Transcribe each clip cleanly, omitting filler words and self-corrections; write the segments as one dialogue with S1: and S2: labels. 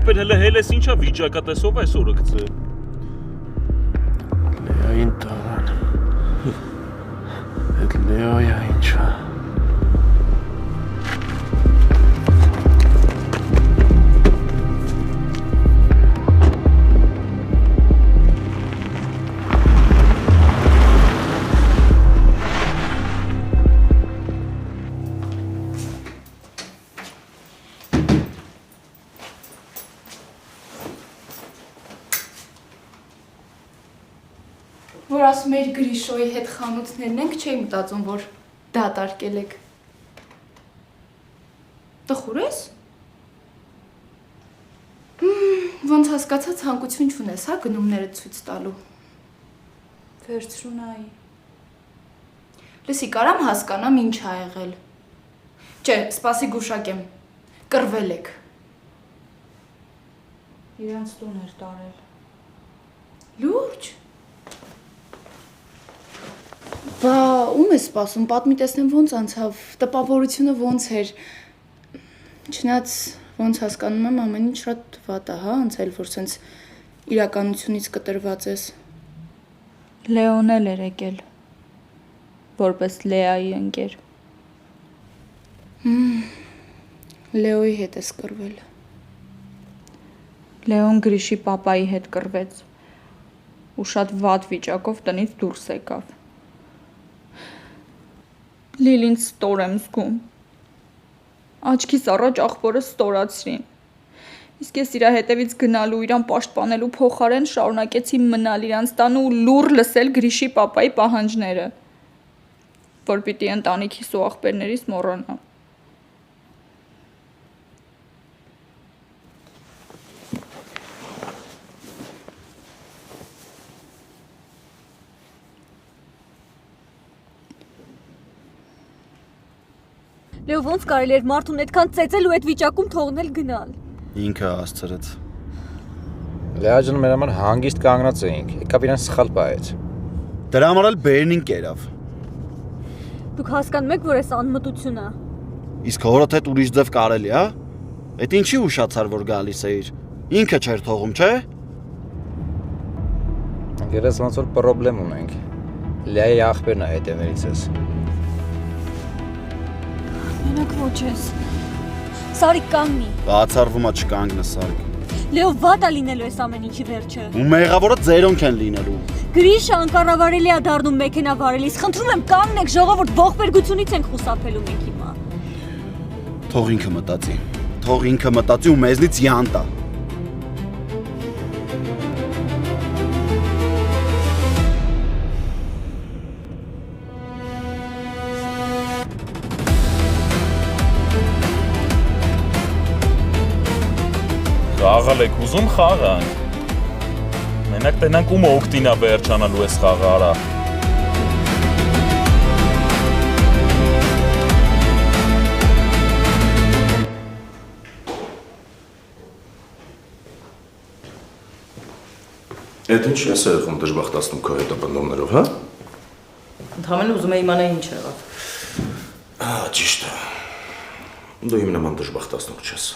S1: ախպեր հələ հելես ինչա վիճակա տեսով այսօրը գցե։
S2: Լեային տան։ Այդ Լեոյա ինչա։
S3: Որ ասում էր Գրիշոյի հետ խանութներն ենք, չէի մտածում, որ դատարկել եք։ Տխուր ես։ Ոնց հասկացա ցանկություն չունես, հա, գնումները ցույց տալու։ Վերցրու նայի։ Լսի, կարամ հասկանամ ինչ ա եղել։ Չէ, սպասի գուշակեմ։ Կռվել եք։
S4: Իրանց տուն էր տարել։
S3: Լուրջ։ Բա ում է սպասում, պատմի տեսնեմ ոնց անցավ, տպավորությունը ոնց էր, չնայած ոնց հասկանում եմ ամեն ինչ շատ վատ է, հա, անցել, որ սենց իրականությունից կտրված ես։
S4: Լեոն էլ էր եկել, որպես Լեայի ընկեր։
S3: Լեոյի հետ ես կռվել։
S4: Լեոն Գրիշի պապայի հետ կռվեց ու շատ վատ վիճակով տնից դուրս եկավ։ Լիլին ստոր եմ զգում։ Աչքիս առաջ աղբորը ստորացրին։ Իսկ ես իրա հետևից գնալու, իրան պաշտպանելու փոխարեն շարունակեցի մնալ իրանց տանը ու լուռ լսել Գրիշի պապայի պահանջները, որ պիտի ընտանիքիս ու աղբերներիս մոռանամ։
S5: Լեո ոնց կարելի էր մարդուն այդքան ծեծել ու այդ վիճակում թողնել գնալ։
S6: Ինքը աստծրեց։
S7: Լեաջան մեր համար հանգիստ կանգնած էինք, եկավ իրան սխալ պահեց։
S6: Դրա համար էլ բերնին կերավ։
S5: Դուք հասկանում եք, որ այս անմտություն է։
S6: Իսկ հորդ հետ ուրիշ ձև կարելի, հա։ Այդ ինչի ուշացար, որ գալիս էիր։ Ինքը չէր թողում, չէ։
S7: Գերես ոնց որ պրոբլեմ ունենք։ Լեայի աղբերն է հետևներից ես։
S5: Մենակ ոչ ես։ Սարիկ կանգնի։
S6: Բացառվում է չկանգնես, Սարիկ։
S5: Լեո վատ է լինելու այս ամեն ինչի վերջը։
S6: Ու մեղավորը ձերոնք են լինելու։
S5: Գրիշը անկառավարելի է դառնում մեքենա վարելիս։ Խնդրում եմ կանգնեք, ժողովուրդ, ողբերգությունից ենք խուսափելու մենք հիմա։
S6: Թող ինքը մտածի։ Թող ինքը մտածի ու մեզնից յան տա։
S1: Խաղալ եք ուզում խաղանք։ Մենակ տենանք ում օգտին է վերջանալու այս խաղը արա։
S2: Այդ ինչի ես եղում դժբախտացնում քո հետապնդումներով, հա?
S8: Ընդհանրապես ուզում եմ իմանալ ինչ եղավ։
S2: Ճիշտ է։ Դու իմ նման դժբախտացնող չես։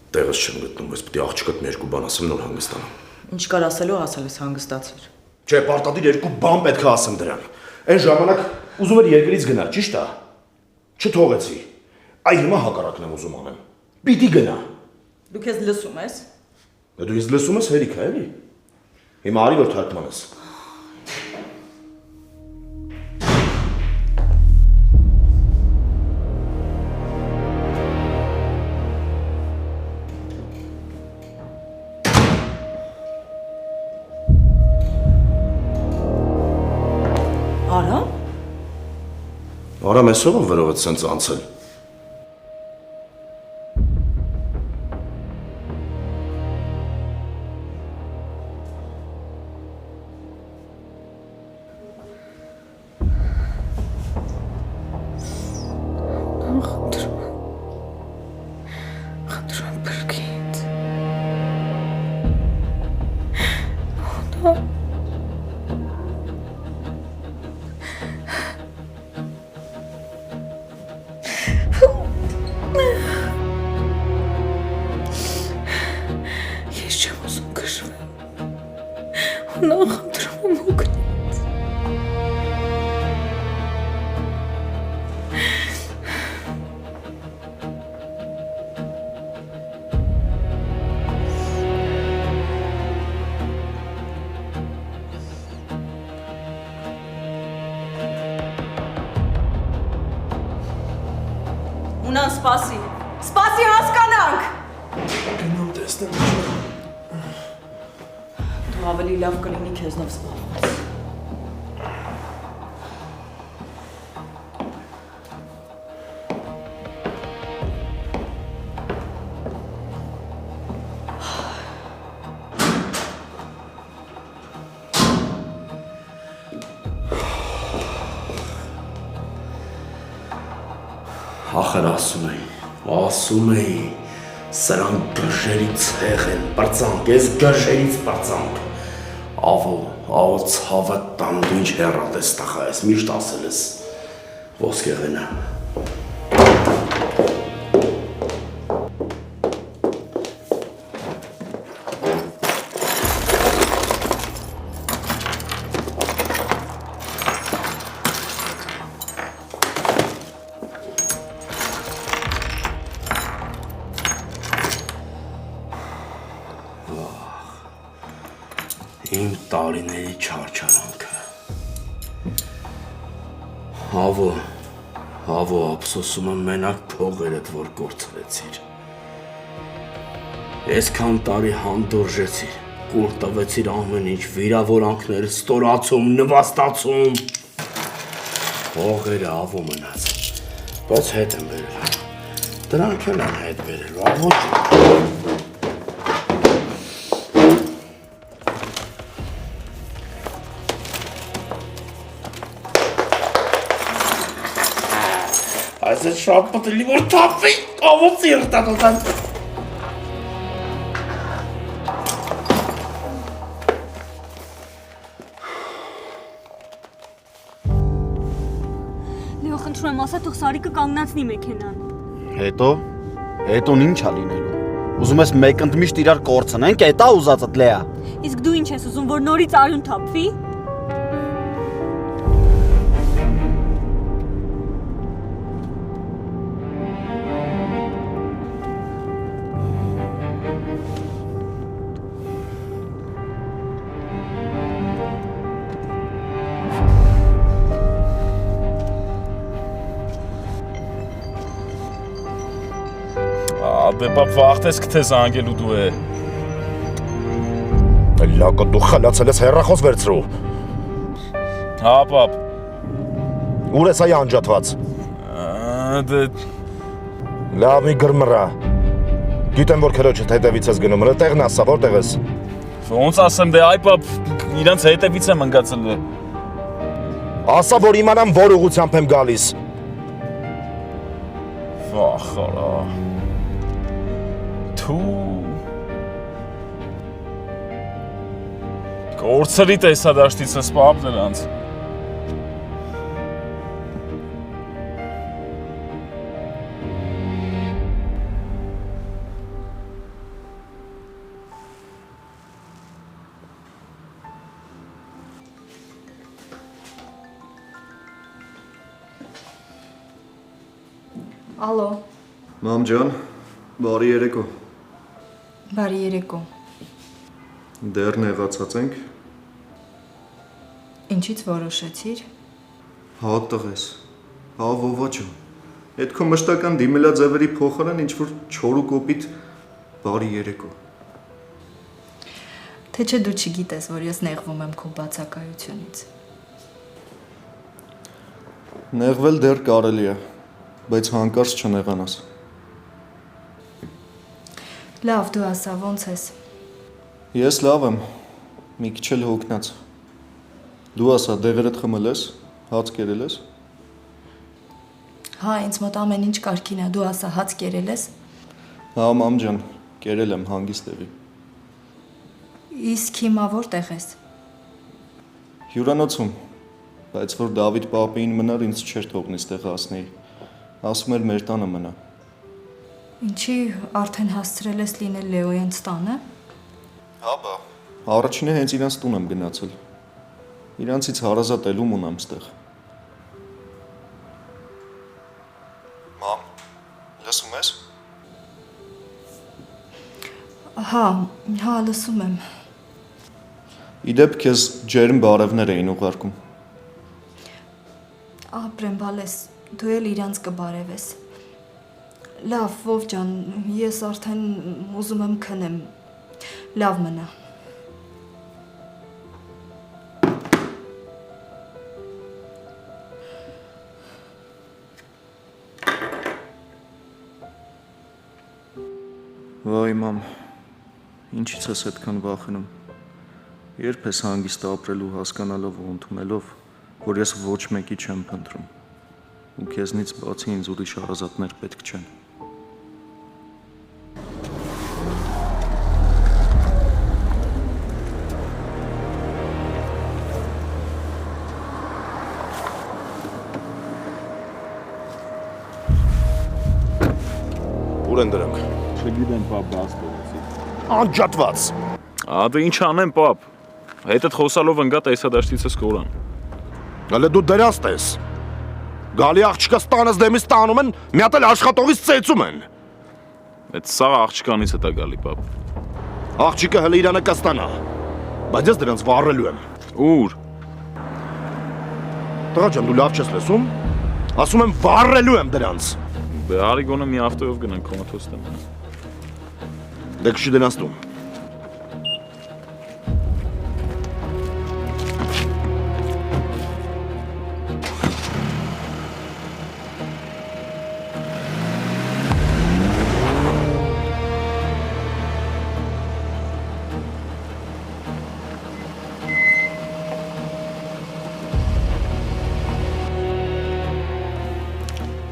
S2: Տեղս չեմ գտնում, բայց պիտի աղջկատ մի երկու բան ասեմ, նոր հանգստանամ։
S8: Ինչ կար ասելու, ասել ես հանգստացիր։
S2: Չէ, պարտադիր երկու բան պետք է ասեմ դրան։ Այն ժամանակ ուզում էր երկրից գնալ, ճիշտ է։ Չթողեցի։ Այ հիմա հակառակն եմ ուզում անեմ։ Պիտի գնա։
S8: Դու քեզ լսում ես։
S2: Դու ինձ լսում ես հերիք է, էլի։ Հիմա արի որ թարգմանես։
S8: Արամ։
S2: Արամ այսօր ով վերով է սենց անցել։
S8: Մնան սպասի։ Սպասի հասկանանք։
S2: Գնում տեսնեմ։
S8: Դու ավելի լավ կլինի քեզնով սպասես։
S2: Ախր ասում էի, սրանք գժերի ցեղ են, պրծանք, ես գժերից պրծանք։ Ավո ցավը տան դու ինչ հեռատես տախա ես, միշտ ասել ես, ոսկեղենը։ Իմ տարիների չարչարանքը։ Հավո ափսոսում եմ մենակ փողերդ, որ կորցրեցիր։ Այսքան տարի հանդուրժեցիր, կուր տվեցիր ամեն ինչ, վիրավորանքներ, ստորացում, նվաստացում։ Փողերը ավո մնաց, բայց հետ եմ բերել։ Դրանք էլ են հետ բերել, ավո։ Այս է շատ պտելի, որ թապվի, ավոց երտատոտան։
S5: Լեո, խնդրում եմ, ասա թող Սարիկը կանգնացնի մեքենան։
S6: Հետոն ինչ ա լինելու։ Ուզում ես մեկ ընդմիշտ իրար կորցնենք, էտա ուզածդ Լեա։
S5: Իսկ դու ինչ ես ուզում, որ նորից արյուն թափվի։
S1: Դե պապ վաղտես կթե զանգելու դու է։
S2: Լակը դու խլացել ես հեռախոս վերցրու։
S1: Հա պապ։
S2: Ուր ես այ անջատված։
S1: Դե
S2: Լավ մի գրմրա։ Գիտեմ որ քրոջդ հետևից ես գնում, տեղն ասա, որտեղ ես։
S1: ոնց ասեմ, դե այ պապ, իրանց հետևից եմ ընկածել։
S2: Ասա որ իմանամ որ ուղությամբ եմ գալիս։
S1: Վախարա։ Կորցրի տեսադաշտիցս պապ դրանց։
S3: Ալո,
S6: Մամ ջան, բարի երեկո։
S3: բարի երեկո։
S6: Դեռ նեղացած ենք։
S3: Ինչից որոշեցիր։
S6: Հա տղես։ Հա ովա ջան։ Այդ քո մշտական դիմելաձևերի փոխարեն ինչ որ չոր ու կոպիտ բարի երեկո։
S3: Թե չէ դու չգիտես, որ ես նեղվում եմ քո բացակայությունից։
S6: Նեղվել դեռ կարելի է, բայց հանկարծ չնեղանաս։
S3: Լավ, դու ասա, ոնց ես։
S6: Ես լավ եմ, մի քիչ էլ հոգնած։ Դու ասա, դեղերդ խմել ես, հաց կերել ես։
S3: Հա, ինձ մոտ ամեն ինչ կարգին է, դու ասա, հաց կերել ես։
S6: Հա, մամ ջան, կերել եմ հանգիստ եղի։
S3: Իսկ հիմա որտեղ ես։
S6: Հյուրանոցում, բայց որ Դավիթ պապին մնար, ինձ չէր թողնի ստեղ ասնեի։ Ասում էր մեր տանը մնա։
S3: Ինչի արդեն հասցրել ես լինել Լեոյենց տանը։
S6: Հա բա։ Առաջինը հենց իրանց տուն եմ գնացել։ Իրանցից հարազատ ելում ունեմ ստեղ։ Մամ, լսում ես։
S3: Հա, լսում եմ։
S6: Իդեպ քեզ ջերմ բարևներ էին ուղարկում։
S3: Ապրեմ բալես, դու էլ իրանց կբարևես։
S4: Լավ, Վով ջան, ես արդեն ուզում եմ քնեմ։ Լավ մնա։
S6: Վայ մամ, ինչից ես այդքան վախենում։ Երբ ես հանգիստ ապրելու հասկանալով ու ընդունելով, որ ես ոչ մեկի չեմ փնտրում։ Ու քեզնից բացի ինձ ուրիշ հարազատներ պետք չեն։
S2: Ուր են դրանք։
S1: Չգիտեմ, պապ, բաց տվեցի։
S2: Անջատված։
S1: Դե ինչ անեմ, պապ։ Հետդ խոսալով ընկա տեսադաշտիցս կորան։
S2: Գալե դու դրանց տես։ Գալի աղջիկը ստանած դեմից տանում են, մի հատ էլ աշխատողից ծեծում են։
S1: Այդ սաղ աղջկանից է դա գալի, պապ։
S2: Աղջիկը հələ իրանը կստանա։ Բայց ես դրանց վառելու եմ։
S1: Ուր։
S2: Տղա ջան, դու լավ չես լսում։ Ասում եմ վառելու եմ դրանց։
S1: Բե արի գոնը մի ավտոյով գնանք կոմաթոստեմ։
S2: Դե քշի դրանց տուն։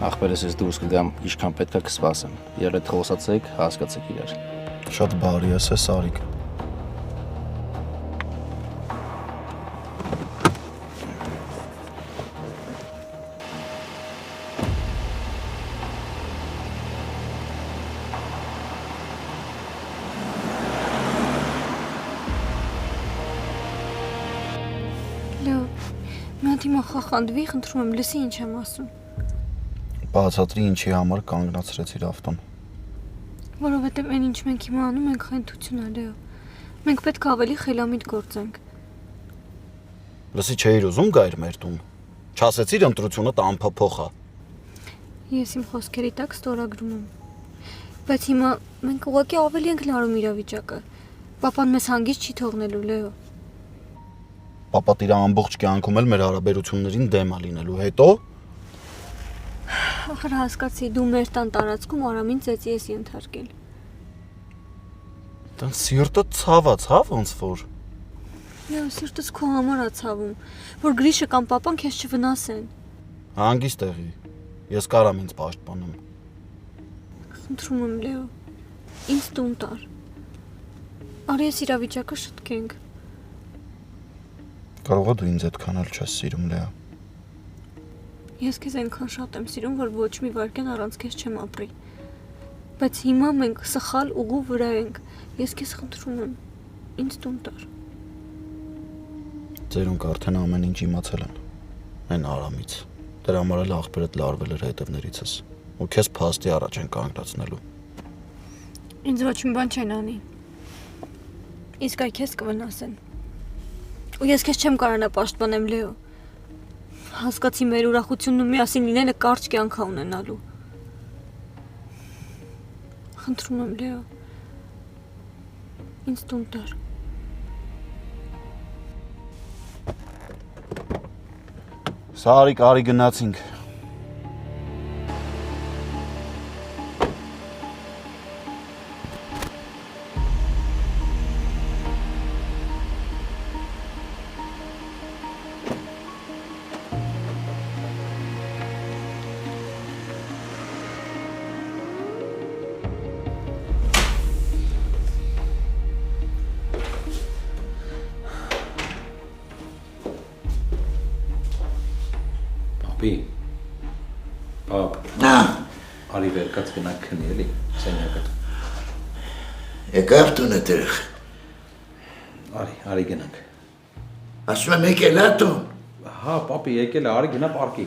S7: Ախպերս ես դուրս կգամ, ինչքան պետք է կսպասեմ։ Երբ այդ խոսացեք, հասկացեք իրար։
S6: Շատ բարի ես, Սարիկ։
S5: Լավ, մի հատ հիմա խախանդվի, խնդրում եմ, լսի ինչ եմ ասում։
S6: Բացատրի ինչի համար կանգնացրեցիր ավտոն։
S5: Որովհետև այն ինչ մենք հիմա անում ենք խենթություն է, Լեո։ Մենք պետք է ավելի խելամիտ գործենք։
S6: Լսի չէիր ուզում գայր մեր տուն։ Չասեցիր ընտրությունը տանփափոխ է։
S5: Ես իմ խոսքերի տակ ստորագրում եմ։ Բայց հիմա մենք ուղղակի ավելի ենք լարում իրավիճակը։ Պապան մեզ հանգիստ չի թողնելու, Լեո։
S6: Պապատ իր ամբողջ կյանքում էլ մեր հարաբերություններին դեմ է լինելու, հետո
S5: Ախր հասկացի, դու մեր տան տարածքում Արամին ծեծի ես ենթարկել։
S6: Տան սիրտը ցավացավ ոնց որ։
S5: Լեո, սիրտս քո համար է ցավում, որ Գրիշը կամ պապան քեզ չվնասեն։
S6: Հանգիստ եղի։ Ես կարամ ինձ պաշտպանեմ։
S5: Խնդրում եմ, Լեո, ինձ տուն տար։ Արի ես իրավիճակը շտկենք։
S6: Կարող է դու ինձ այդքան էլ չես սիրում, Լեա։
S5: Ես քեզ այնքան շատ եմ սիրում, որ ոչ մի վայրկյան առանց քեզ չեմ ապրի։ Բայց հիմա մենք սխալ ուղու վրա ենք։ Ես քեզ խնդրում եմ, ինձ տուն տար։
S6: Ձերոնք արդեն ամեն ինչ իմացել են։ Այն Արամից։ Դրա համար էլ աղբերդ լարվել էր հետևներիցս։ Ու քեզ փաստի առաջ են կանգնացնելու։
S5: Ինձ ոչ մի բան չեն անի։ Իսկ այ քեզ կվնասեն։ Ու ես քեզ չեմ կարողանա պաշտպանեմ, Լեո։ Հասկացի մեր ուրախությունն ու միասին լինելը կարճ կյանք է ունենալու։ Խնդրում եմ, Լեո։ Ինձ տուն տար։
S6: Սարիկ, արի գնացինք։
S7: Պապ, արի վերկաց գնանք քնի էլի, սենյակը։
S9: Եկավ տունը դրխ։
S7: Արի գնանք։
S9: Ասում եմ եկել ա տուն։
S7: Հա, պապի եկել է, արի գնա պարկի։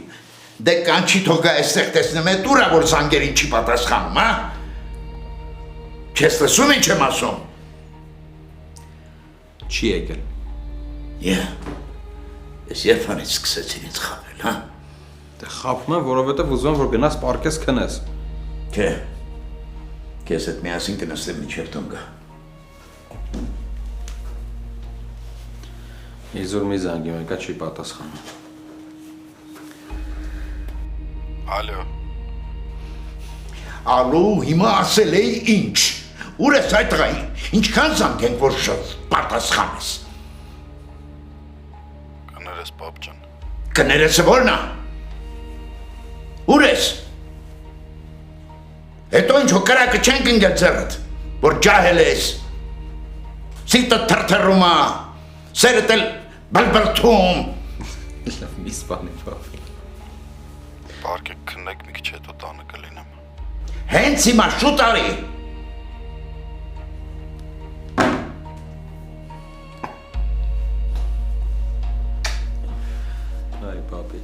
S9: Դե կանչի թողա այստեղ տեսնեմ է տուրա, որ զանգերին չի պատասխանում, հա։ Չես լսում ինչ եմ ասում։
S7: Չի եկել։
S9: Ես երբանից սկսեցին ինձ խաբել, հա։
S7: Դե խաբում եմ, որովհետև ուզում եմ, որ գնաս պարկես քնես։
S9: Չէ։ Քեզ հետ միասին կնստեմ մինչև տուն գա։
S7: Իզուր մի զանգի մեկա չի պատասխանում։
S6: Ալո։
S9: Ալո, հիմա ասել էի ինչ։ Ուր ես այդ տղայի։ Ինչքան զանգենք, որ շատ պատասխանես։
S6: Կներես պապ ջան։
S9: Կներեսը ո՞րն է։ Ուր ես։ Հետո ինչ հոկրակը չենք ընկել ձեռդ, որ ջահել ես։ Սիրտը թրթռում է, սերդ էլ բլբլթում։
S7: Լավ, մի սպանի պապ։
S6: Պարկե քննեք մի քիչ հետո տանը կլինեմ։
S9: Հենց հիմա շուտ արի։
S7: Այ պապի։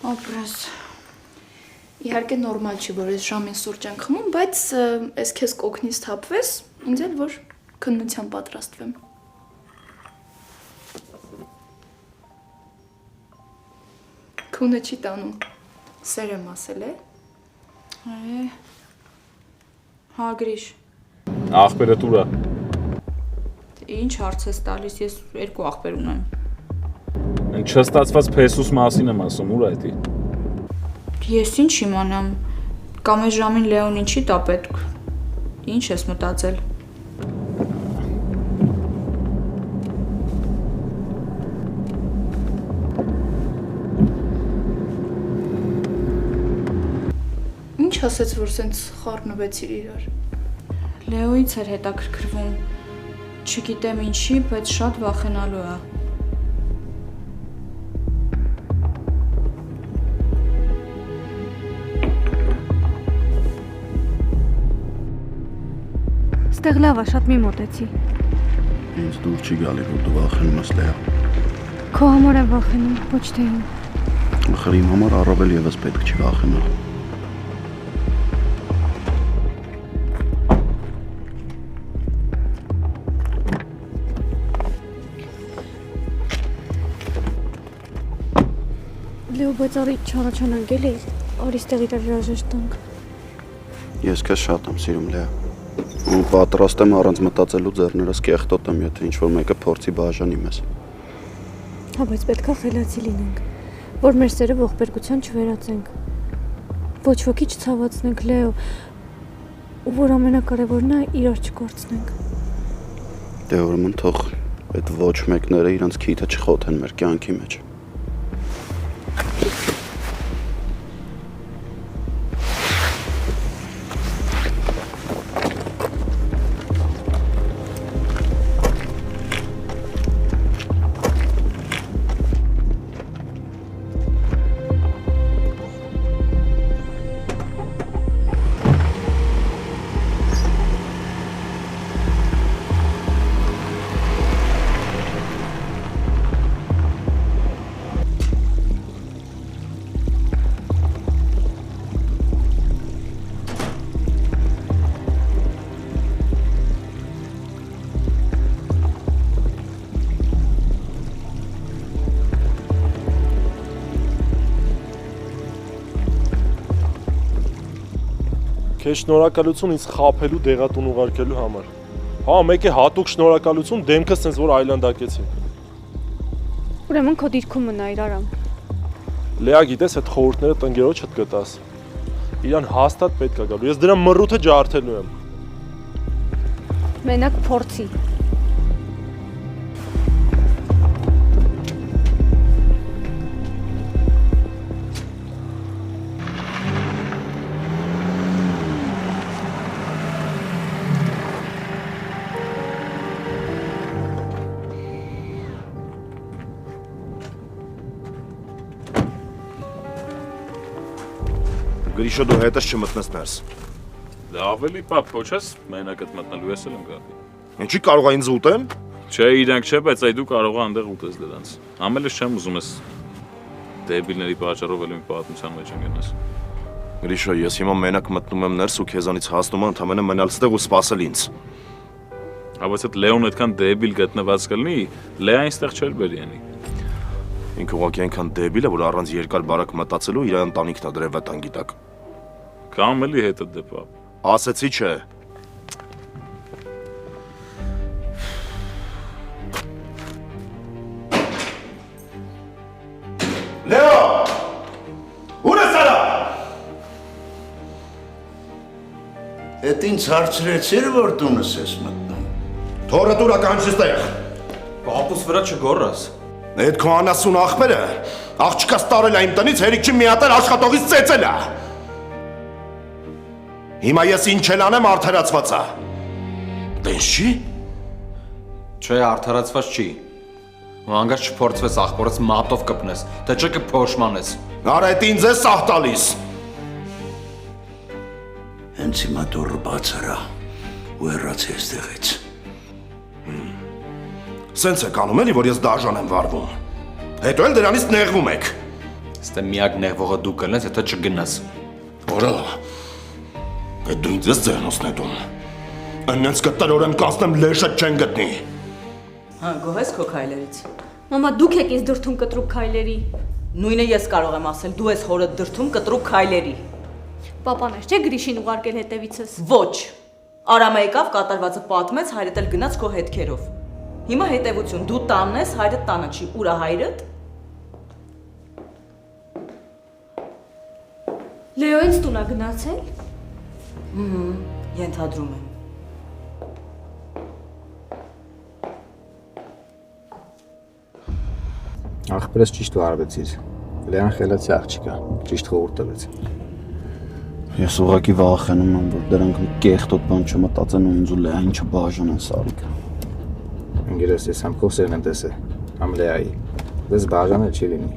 S3: Ապրես։ Իհարկե նորմալ չի, որ այս ժամին սուրճ ենք խմում, բայց ես քեզ կօգնից թափվես, ինձ էլ որ քննության պատրաստվեմ։ Քունը չի տանում։ Սեր եմ ասել է։ Հա, գրիշ։
S1: Աղբերը տուրա։
S4: Ինչ հարց ես տալիս, ես երկու աղբեր ունեմ։
S1: Չստացված փեսուս մասին եմ ասում, ուր այդի։
S4: Ես ինչ իմանամ, կամ այս ժամին Լեոնին չի տա պետք։ Ինչ ես մտածել։
S3: Ինչ ասեց, որ սենց խառնվեցիր իրար։
S4: Լեոից էր հետաքրքրվում։ Չգիտեմ ինչի, բայց շատ վախենալու է։
S5: Ստեղ լավ է, շատ մի մոտեցի։
S6: Ինձ դուր չի գալի, որ դու վախենում ես Լեա։
S5: Քո համար եմ վախենում, ոչ թե իմ։
S6: Ախր իմ համար առավել եւս պետք չի վախենալ։
S5: Լեո, բայց արի չառաջանանք էլի, արի ստեղ իրար հրաժեշտ տանք։
S6: Ես քեզ շատ եմ սիրում Լեա։ Ու պատրաստ եմ առանց մտածելու ձեռներս կեղտոտեմ, եթե ինչ-որ մեկը փորձի բաժանի մեզ։
S5: Հա, բայց պետքա խելացի լինենք, որ մեր սերը ողբերգության չվերածենք։ Ոչ ոքի չցավացնենք, Լեո, ու որ ամենակարևորն է իրար չկորցնենք։
S6: Դե ուրեմն թող այդ ոչ մեկները իրանց քիթը չխոթեն մեր կյանքի մեջ։
S10: Քեզ շնորհակալություն ինձ խաբելու դեղատուն ուղարկելու համար։ Հա, մեկ է հատուկ շնորհակալություն դեմքս sense որ այլանդակեցին։
S5: Ուրեմն քո դիրքում մնա իրարամ։
S10: Լեա, գիտես, այդ խորհուրդները տնկերոջդ գտաս։ Իրան հաստատ պետք է գալու։ Ես դրա մռութը ջարդելու եմ։
S5: Մենակ փորձի։
S6: Գրիշո դու հետս չմտնես ներս։
S1: Ավելի պապ փոչես մենակ այդ մտնելու ես էլ եմ գալի։
S6: Ինչի կարող է ինձ ուտեմ։
S1: Չէ, իրանք չէ, բայց այ դու կարող ես այնտեղ ուտես դրանց։ Ամենից չեմ ուզում ես դեբիլների պատճառով էլ մի պատմության մեջ ընկնես։
S6: Գրիշա, ես հիմա մենակ մտնում եմ ներս ու քեզանից հասնում եմ ընդամենը մնալ ստեղ ու սպասել ինձ։
S1: Բայց այդ Լեոն այդքան դեբիլ գտնված կլինի, Լեան այստեղ չէր բերի անի։
S6: Ինքը ուղղակի այնքան դեբիլ է, որ առանց երկար բարակ մտածելու իր ընտանիքն է դրել վտանգի տակ։
S1: Կամ էլի հետը դե պապ։
S6: Ասեցի չէ։
S9: Լեո! Ուր ես արա։ Էդ ինձ հարցրեցիր, որ տունս ես մտնում։
S6: Թորը դուրա կանչի ստեղ։
S7: Պապուս վրա չգորրաս։
S6: Այդ քո անասուն աղբերը աղջկաս տարել է իմ տնից, հերիք չի միատել աշխատողից ծեծել է։ Հիմա ես ինչ էլ անեմ արդարացված է։ Տես չի։
S7: Չէ, արդարացված չի։ Ու հանգած չփորձվես աղբորից մատով կպնես, թե չէ կփոշմանես։
S6: Արա այդ ինձ է սահ տալիս։
S9: Հենց հիմա դուրը բաց արա ու հեռացի այստեղից։
S6: Սենց եք անում էլի, որ ես դաժան եմ վարվում։ Հետո էլ դրանից նեղվում եք։
S7: Ստե միակ նեղվողը դու կլնես, եթե չգնաս։
S6: Որա, այդ դու ինձ ես ձեռնոցն էտում։ Ըննենց կտրորեն կանցնեմ լեշը չեն գտնի։
S8: Հա, գոհես քո քայլերից։
S5: Մամա, դուք եք ինձ դրթում կտրուկ քայլերի։
S8: Նույնը ես կարող եմ ասել, դու ես հորդ դրթում կտրուկ քայլերի։
S5: Պապան էր, չէ՞ Գրիշին ուղարկել հետևիցս։
S8: Ոչ։ Արամը եկավ, կատարվածը պատմեց, հայրդ էլ գնաց քո հետքերով։ Հիմա հետևություն, դու տանն ես, հայրդ տանը չի, ուր է հայրդ։
S5: Լեո ինձ տուն է գնացել։
S8: Ենթադրում եմ։
S7: Աղբերս ճիշտ վարվեցիր։ Լեան խելացի աղջիկա, ճիշտ խորհուրդ տվեց։
S2: Ես ուղղակի վախենում եմ, որ դրանք մի կեղտոտ բան չմտածեն ու ինձ ու Լեային չբաժանեն Սարիկը։
S7: Ինգերս ես համ քո սերն եմ տեսել, համ Լեայի։ Դες բաժանել չի լինի։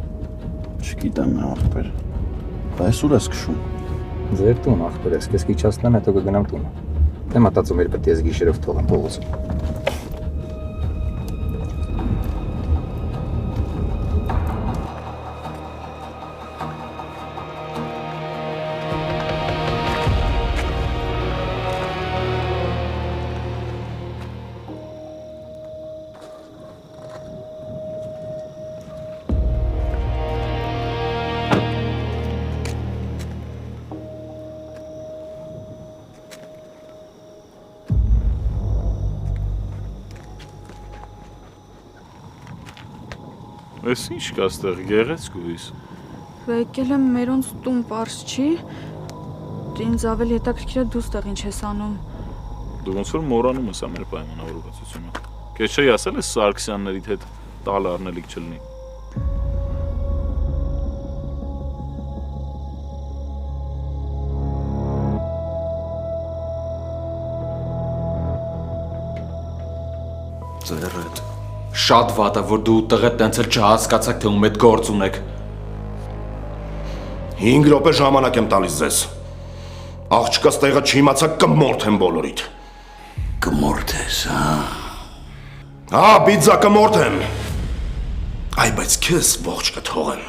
S2: Չգիտեմ աղբեր։ Բայց ուր ես քշում։
S7: Ձեր տուն աղբերս, քեզ քիչացնեմ, հետո կգնամ տունը։ Դե մտածում էր պետք է ես գիշերով թողեմ փողոցում։
S1: Ես ինչ կա ստեղ, գեղեցկույս։
S4: Եկել եմ մերոնց տուն պարզ չի։ Ինձ ավելի հետաքրքիր է դու ստեղ ինչ ես անում։
S1: Դու ոնց որ մորանում ես ամեր պայմանավորվածությունը։ Քեզ չի ասել ես Սարգսյաններիդ հետ տալ առնելիք չլինի։
S7: Ձերդ շատ վատ է, որ դու տղեդ տենց էլ չհասկացաք, թե ում հետ գործ ունեք։
S6: 5 րոպե ժամանակ եմ տալիս ձեզ։ Աղջկաս տեղը չիմացա կմորթեմ բոլորիդ։
S9: Կմորթես, հա։
S6: Հա, բիձա կմորթեմ։ Այ բայց քեզ ողջ կթողեմ։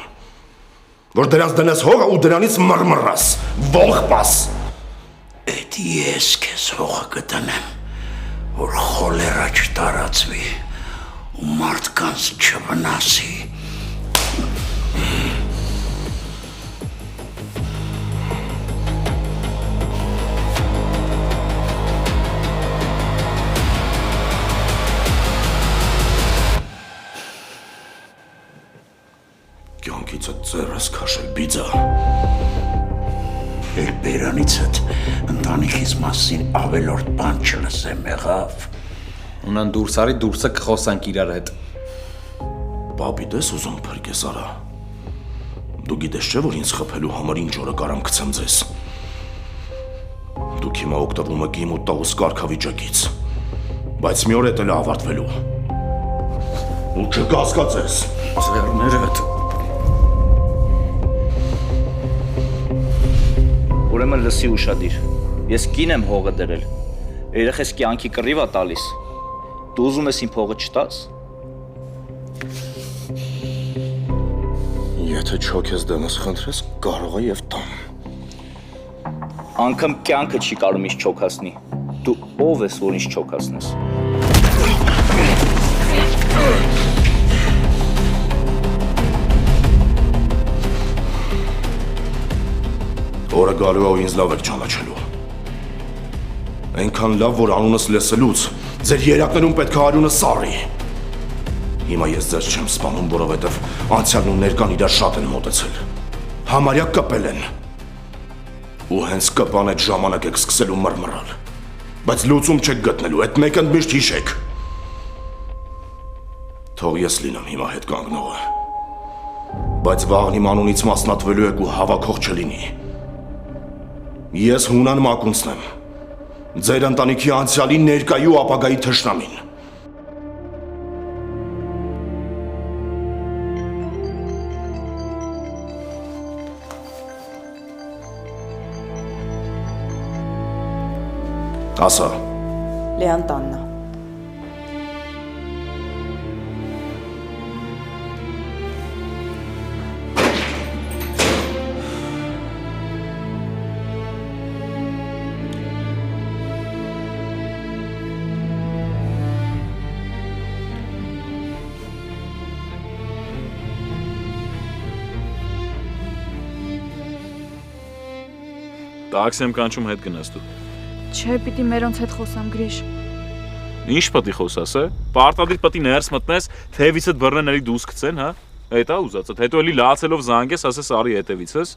S6: Որ դրանց դնես հողը ու դրանից մռմռաս, ողպաս։
S9: Էդ ես քեզ հողը կտնեմ, որ խոլերա չտարածվի ու մարդկանց չվնասի։
S6: Կյանքիցդ ձեռս քաշել բիձա։
S9: Էլ բերանիցդ ընտանիքիս մասին ավելորդ բան չլսեմ եղավ։
S7: Ունեն դուրս արի, դուրսը կխոսանք իրար հետ։
S6: Պապիդ ես ուզում փրկես արա։ Դու գիտես չէ, որ ինձ խփելու համար ինչ օրը կարամ գցեմ ձեզ։ Դուք հիմա օգտվում եք իմ ու տաղուս կարգավիճակից։ Բայց մի օր էլ է ավարտվելու։ Ու չկասկածես։
S7: Ձեռներդ։
S2: Ուրեմն լսի ուշադիր։
S11: Ես կին եմ հողը դրել։ Երեխես կյանքի կռիվ է տալիս։ Դու ուզում ես իմ փողը չտաս։
S2: Եթե չոքես դեմս խնդրես, կարող է եւ տամ։
S11: Անկամ կյանքը չի կարող ինձ չոքացնի։ Դու ով ես, որ ինձ չոքացնես։
S2: Օրը գալու է ու ինձ լավ եք ճանաչելու։ Այնքան լավ, որ անունս լսելուց ձեր երակներում պետք է արյունը սառի։ Հիմա ես ձեզ չեմ սպանում, որովհետև անցյալն ու ներկան իրար շատ են մոտեցել։ Համարյա կպել են։ Ու հենց կպան այդ ժամանակ եք սկսելու մռմռալ։ Բայց լուծում չեք գտնելու, այդ մեկը միշտ հիշեք։ Թող ես լինեմ հիմա հետ կանգնողը։ Բայց վաղն իմ անունից մասնատվելու եք ու հավաքող չլինի։ Ես Հունան Մակունցն եմ։ Ձեր ընտանիքի անցյալի, ներկայի ու ապագայի թշնամին։ Ասա։
S8: Լեան տանն է։
S1: Տաքսի եմ կանչում հետ գնաս դու։
S4: Չէ, պիտի մերոնց հետ խոսամ, Գրիշ։
S1: Ինչ պետք է խոսաս, է։ Պարտադիր պետք է ներս մտնես, թևիցդ բռնեների դուս գցեն, հա։ Այդ է ուզածդ։ Հետո էլի լացելով զանգես, ասես արի հետևից ես։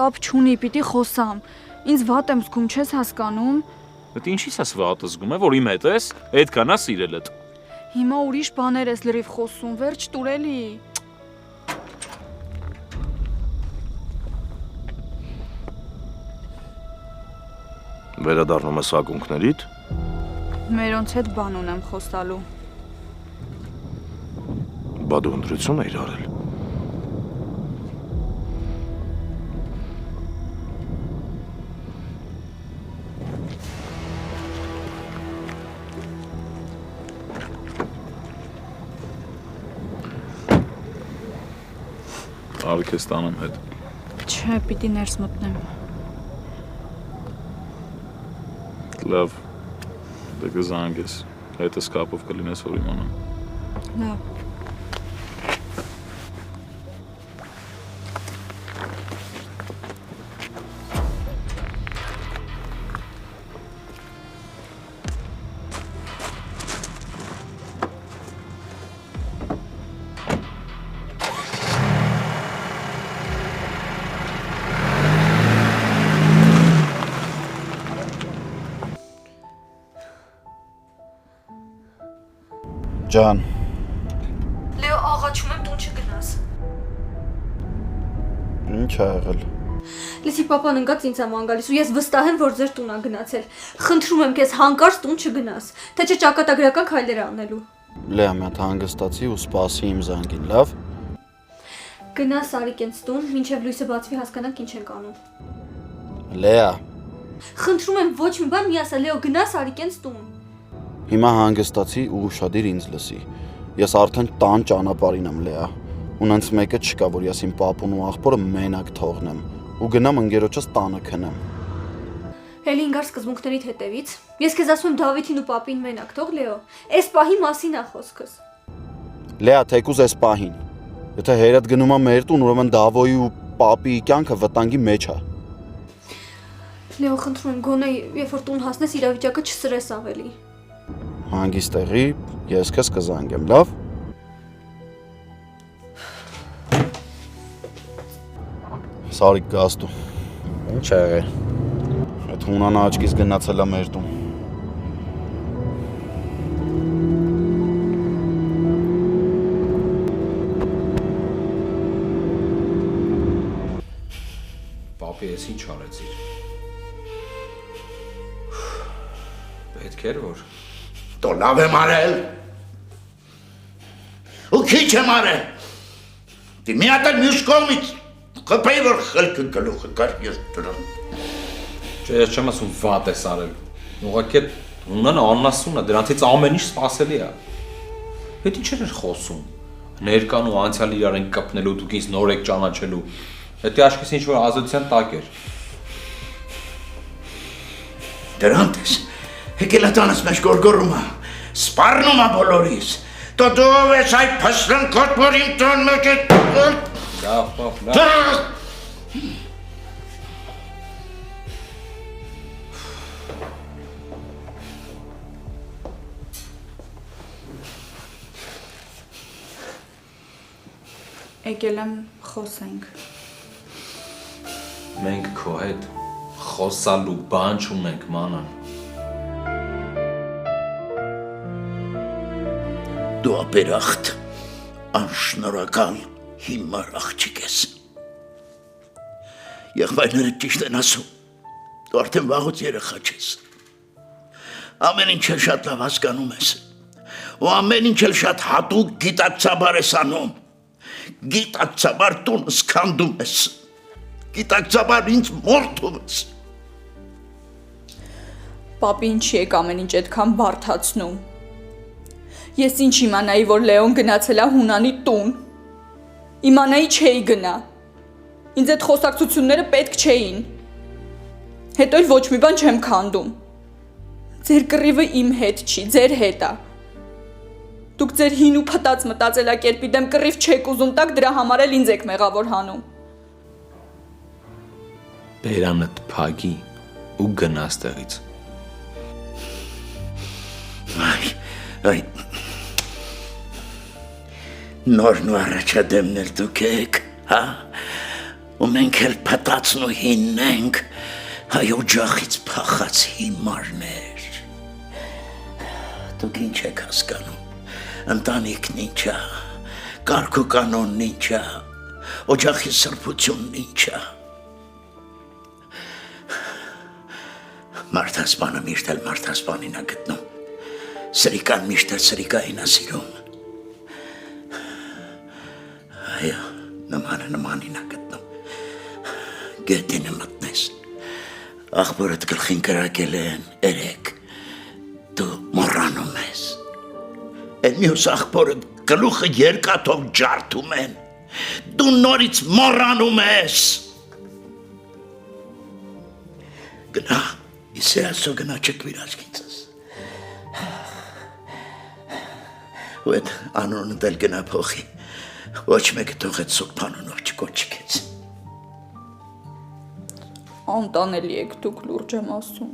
S4: Կապ չունի, պիտի խոսամ։ Ինձ վատ եմ զգում, չես հասկանում։
S1: Դա ինչի՞ս ես վատը զգում, որ իմ հետ ես։ Այդքան է սիրելդ։
S4: Հիմա ուրիշ բաներ ես լրիվ խոսում, վերջ տուր էլի։
S2: Վերադառնում ես ակունքներիդ։
S4: Մերոնց հետ բան ունեմ խոսալու։
S2: Բա դու ընտրություն էիր արել։
S1: Արի քեզ տանեմ հետ։
S4: Չէ, պիտի ներս մտնեմ։
S1: Լավ, դե կզանգես, հետս կապով կլինես, որ իմանամ։
S4: Լավ։
S6: Ջան,
S5: Լեո, աղաչում եմ տուն չգնաս։
S6: ինչ ա եղել։
S5: Լսի, պապան ընկած ինձ ամ անգալիս ու ես վստահ եմ, որ ձեր տուն ա գնացել։ Խնդրում եմ քեզ հանկարծ տուն չգնաս, թե չէ ճակատագրական քայլեր անելու։
S6: Լեա, մի հատ հանգստացի ու սպասի իմ զանգին, լավ։
S5: Գնաս Արիկենց տուն, մինչև լույսը բացվի հասկանանք ինչ ենք անում։
S6: Լեա,
S5: Խնդրում եմ ոչ մի բան մի ասա, Լեո, գնաս Արիկենց տուն։
S6: հիմա հանգստացի ու ուշադիր ինձ լսի։ Ես արդեն տան ճանապարհին եմ, Լեա։ Ունենց մեկը չկա, որ ես իմ պապուն ու աղբորը մենակ թողնեմ ու գնամ ընկերոջս տանը քնեմ։
S5: Էլի ինգար սկզբունքներիդ հետևից։ Ես քեզ ասում եմ Դավիթին ու պապին մենակ թող, Լեո։ Այս պահի մասին ա խոսքս։
S6: Լեա, թեկուզ այս պահին։ Եթե հերդ գնում ա մեր տուն, ուրեմն Դավոյի ու պապի կյանքը վտանգի մեջ ա։
S5: Լեո, խնդրում եմ, գոնե երբ որ տուն հասնես իրավիճակը չսրես ավելի։
S6: Հանգիստ տեղի, ես քեզ կզանգեմ, լավ։ Սարիկ գաստու։
S7: Ինչ ա եղել։
S6: Այդ Հունանը աչքից գնացել ա մեր տուն։
S7: Պապի, ես ինչ արեցիր։ Պետք էր որ։
S9: Դու լավ եմ արել։ Ու քիչ եմ արել։ Դի մի հատ էլ մյուս կողմից կպեի որ խելքը գլուխը կար ես դրան։
S7: Չէ, ես չեմ ասում վատ ես արել։ Ուղղակի ունեն աննասուն է, դրանից ամեն ինչ սпасելի է։ Հետ ինչ էր խոսում։ Ներկան ու անցյալը իրար են կպնելու, դուք ինձ նոր եք ճանաչելու։ Հետո աչքիս ինչ որ ազատության տակ էր։
S9: Դրանց ես, եկել ատանս մեջ գորգորում է, սպառնում է բոլորիս։ Դու ես այդ փսրնքոտ, որ իմ տան մեջ է տղել։
S7: Լավ։
S4: Եկել եմ խոսենք։
S7: Մենք քո հետ խոսալու բան չունենք, մանան։
S9: Դու ապերախտ, անշնորհակալ հիմար աղջիկ ես։ Եղբայրները ճիշտ են ասում, դու արդեն վաղուց երեխա չես։ Ամեն ինչ էլ շատ լավ հասկանում ես, ու ամեն ինչ էլ շատ հատուկ գիտակցաբար ես անում։ Գիտակցաբար տունս քանդում ես, գիտակցաբար ինձ մորթում ես։
S4: Պապի ինչի եք ամեն ինչ այդքան բարդացնում։ Ես ինչ իմանայի, որ Լեոն գնացել է Հունանի տուն։ Իմանայի չէի գնա։ Ինձ այդ խոսակցությունները պետք չէին։ Հետո էլ ոչ մի բան չեմ քանդում։ Ձեր կռիվը իմ հետ չի, ձեր հետ է։ Դուք ձեր հին ու փտած մտածելակերպի դեմ կռիվ չեք ուզում տակ, դրա համար էլ ինձ եք մեղավոր հանում։
S7: Բերանդ փագի ու գնա ստեղից։
S9: Այ նորն ու առաջադեմն էլ դուք եք, հա, ու մենք էլ փտածն ու հինն ենք, հայ օջախից փախած հիմարներ։ Դուք ինչ եք հասկանում, ընտանիքն ինչ է, կարգ ու կանոնն ինչ է, օջախի սրբությունն ինչ է։ Մարդասպանը միշտ էլ մարդասպանին է գտնում, սրիկան միշտ էլ սրիկային է սիրում։ Այո, նմանը նմանին է գտնում, գետինը մտնես, աղբորդ գլխին կրակել են երեք, դու մոռանում ես, են մյուս աղբորդ գլուխը երկաթով ջարդում են, դու նորից մոռանում ես։ Գնա, իսերասո գնա չկվիր աչքիցս։ Ու այդ անոնը դել գնա փոխի, ոչ մեկը թող այդ սուրբ անոնով չկոչի քեզ։
S4: Անտանելի եք դուք, լուրջ եմ ասում։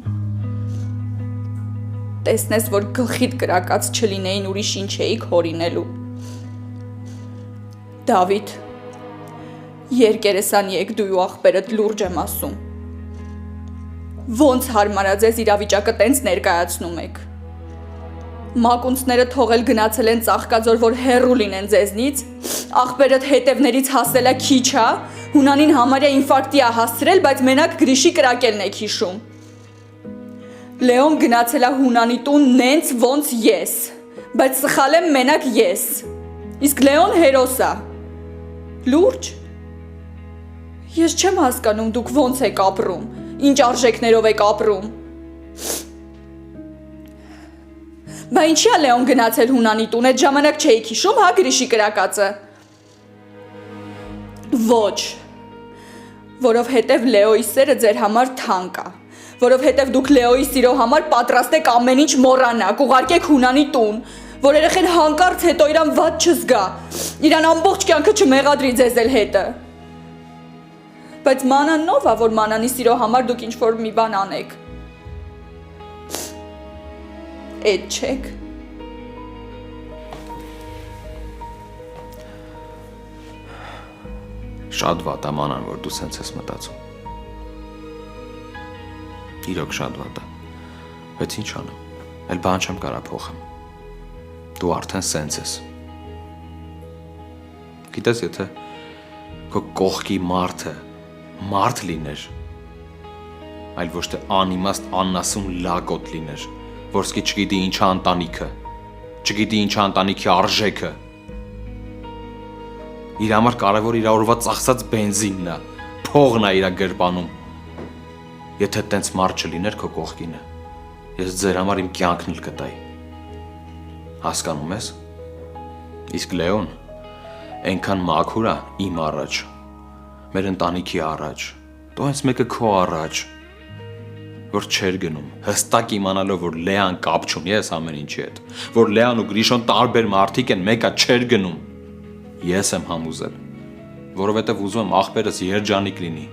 S4: Տեսնես, որ գլխիդ կրակած չլինեին, ուրիշ ինչ էիք հորինելու։ Դավիթ, երկերեսանի եք դու ու աղբերդ, լուրջ եմ ասում։ Ոնց հարմարաձեզ իրավիճակը տենց ներկայացնում եք։ Մակունցները թողել գնացել են Ծաղկաձոր, որ հեռու լինեն ձեզնից, աղբերդ հետևներից հասել է քիչ է, Հունանին համարյա ինֆարկտի է հասցրել, բայց մենակ Գրիշի կրակելն եք հիշում։ Լեոն գնացել է Հունանի տուն նենց ոնց ես, բայց սխալ եմ մենակ ես, իսկ Լեոն հերոս է։ Լուրջ։ Ես չեմ հասկանում դուք ոնց եք ապրում, ինչ արժեքներով եք ապրում։ Բա ինչի է Լեոն գնացել Հունանի տուն, այդ ժամանակ չէիք հիշում, հա Գրիշի կրակածը։ Ոչ, որովհետև Լեոյի սերը ձեր համար թանկ է, որովհետև դուք Լեոյի սիրո համար պատրաստ եք ամեն ինչ մոռանաք, ուղարկեք Հունանի տուն, որ երեխեն հանկարծ հետո իրան վատ չզգա, իրան ամբողջ կյանքը չմեղադրի ձեզ էլ հետը։ Բայց Մանան ով է, որ Մանանի սիրո համար դուք ինչ-որ մի բան անեք։ Էդ չեք։
S7: Շատ վատ է Մանան, որ դու սենց ես մտածում։ Իրոք շատ վատ է, բայց ինչ անեմ, էլ բան չեմ կարա փոխեմ։ Դու արդեն սենց ես։ Գիտես, եթե քո կողքի մարդը մարդ լիներ, այլ ոչ թե անիմաստ աննասուն լակոտ լիներ, որ սկի չգիտի ինչա ընտանիքը, չգիտի ինչա ընտանիքի արժեքը։ Իր համար կարևոր իր օրվա ծախսած բենզինն է, փողն է իր գրպանում։ Եթե տենց մարդ չլիներ քո կողքինը, ես ձեր համար իմ կյանքն էլ կտայի։ Հասկանում ես։ Իսկ Լեոն այնքան մաքուր է իմ առաջ, մեր ընտանիքի առաջ, դու հենց մեկը քո առաջ, որ չէր գնում, հստակ իմանալով, որ Լեան կապ չունի այս ամեն ինչի հետ, որ Լեան ու Գրիշոն տարբեր մարդիկ են, մեկը չէր գնում։ Ես եմ համոզել, որովհետև ուզում եմ աղբերս երջանիկ լինի,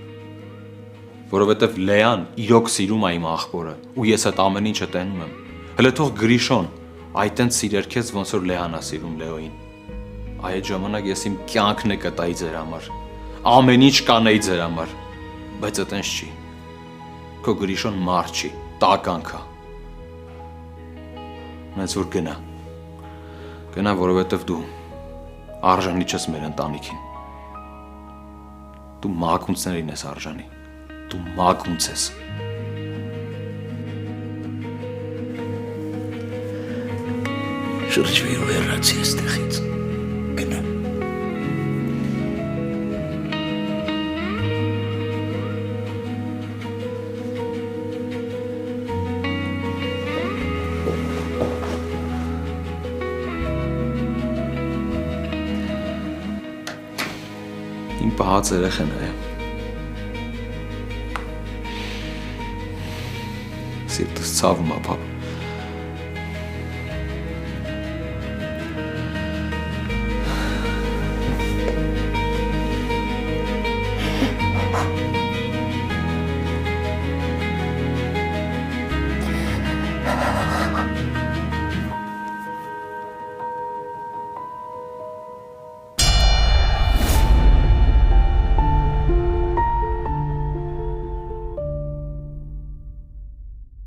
S7: որովհետև Լեան իրոք սիրում է իմ աղբորը, ու ես այդ ամեն ինչը տենում եմ։ Հələ թող Գրիշոն այդ տենց սիրեր քեզ, ոնց որ Լեան է սիրում Լեոին։ Այդ ժամանակ ես իմ կյանքն է կտայի ձեր համար, ամեն ինչ կանեի ձեր համար, բայց այտենց չի։ Քո Գրիշոն մարդ չի, տականք է։ Հենց որ գնա, որովհետև դու արժանի չես մեր ընտանիքին։ Դու մակունցներին ես արժանի, դու մակունց ես։
S9: Շրջվի ու հեռացի այստեղից։ Գնա։
S7: Իմ պահած երեխեն է։ Սիրտս ցավում է, պապ։